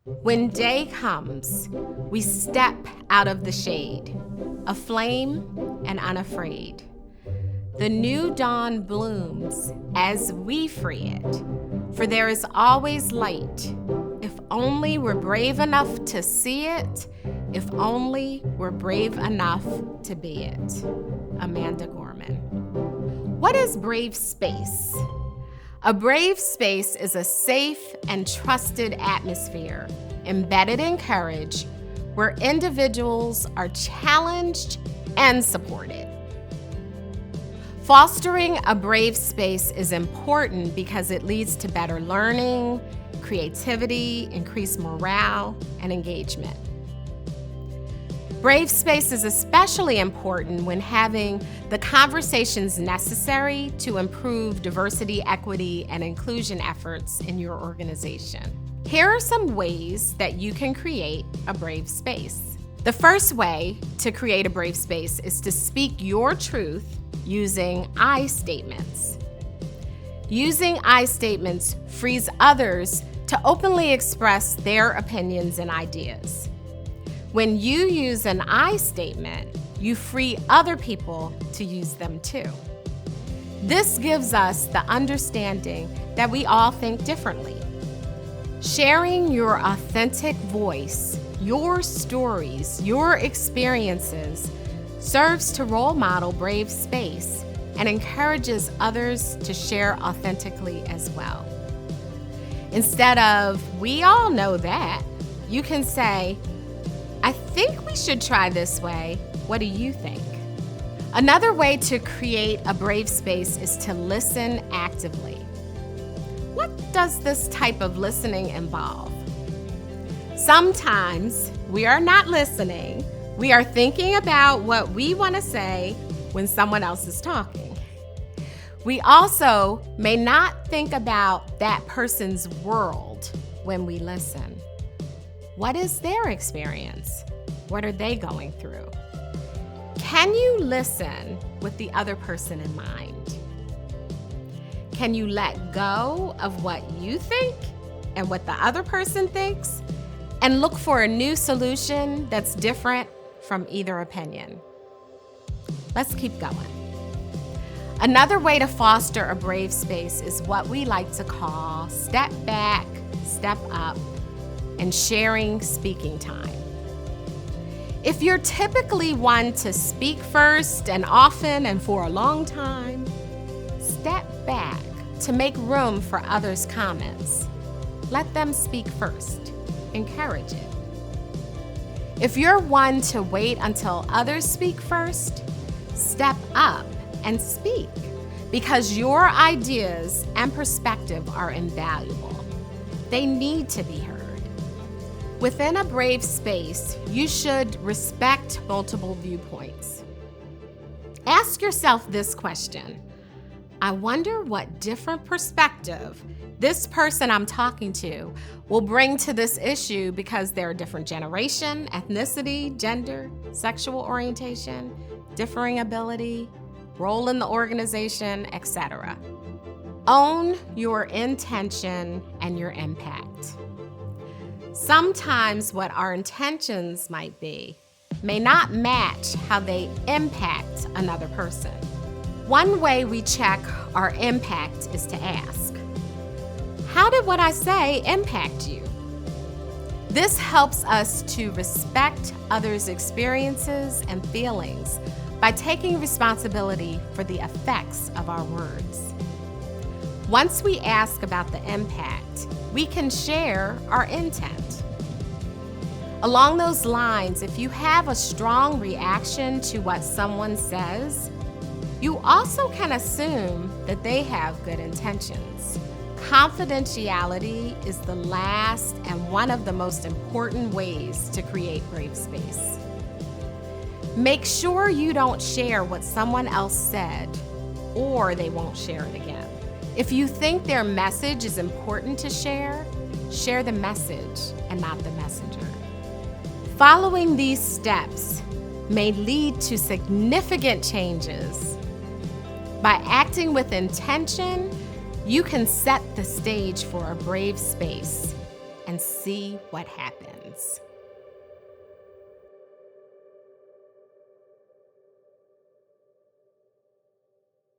When day comes, we step out of the shade, aflame and unafraid. The new dawn blooms as we free it, for there is always light, if only we're brave enough to see it, if only we're brave enough to be it. Amanda Gorman. What is brave space? A brave space is a safe and trusted atmosphere embedded in courage where individuals are challenged and supported. Fostering a brave space is important because it leads to better learning, creativity, increased morale, and engagement. Brave space is especially important when having the conversations necessary to improve diversity, equity, and inclusion efforts in your organization. Here are some ways that you can create a brave space. The first way to create a brave space is to speak your truth using I statements. Using I statements frees others to openly express their opinions and ideas. When you use an I statement, you free other people to use them too. This gives us the understanding that we all think differently. Sharing your authentic voice, your stories, your experiences serves to role model brave space and encourages others to share authentically as well. Instead of, we all know that, you can say, I think we should try this way. What do you think? Another way to create a brave space is to listen actively. What does this type of listening involve? Sometimes we are not listening. We are thinking about what we want to say when someone else is talking. We also may not think about that person's world when we listen. What is their experience? What are they going through? Can you listen with the other person in mind? Can you let go of what you think and what the other person thinks and look for a new solution that's different from either opinion? Let's keep going. Another way to foster a brave space is what we like to call step back, step up, and sharing speaking time. If you're typically one to speak first and often and for a long time, step back to make room for others' comments. Let them speak first. Encourage it. If you're one to wait until others speak first, step up and speak because your ideas and perspective are invaluable. They need to be heard. Within a brave space, you should respect multiple viewpoints. Ask yourself this question. I wonder what different perspective this person I'm talking to will bring to this issue because they're a different generation, ethnicity, gender, sexual orientation, differing ability, role in the organization, etc. Own your intention and your impact. Sometimes what our intentions might be may not match how they impact another person. One way we check our impact is to ask, how did what I say impact you? This helps us to respect others' experiences and feelings by taking responsibility for the effects of our words. Once we ask about the impact, we can share our intent. Along those lines, if you have a strong reaction to what someone says, you also can assume that they have good intentions. Confidentiality is the last and one of the most important ways to create brave space. Make sure you don't share what someone else said, or they won't share it again. If you think their message is important to share, share the message and not the messenger. Following these steps may lead to significant changes. By acting with intention, you can set the stage for a brave space and see what happens.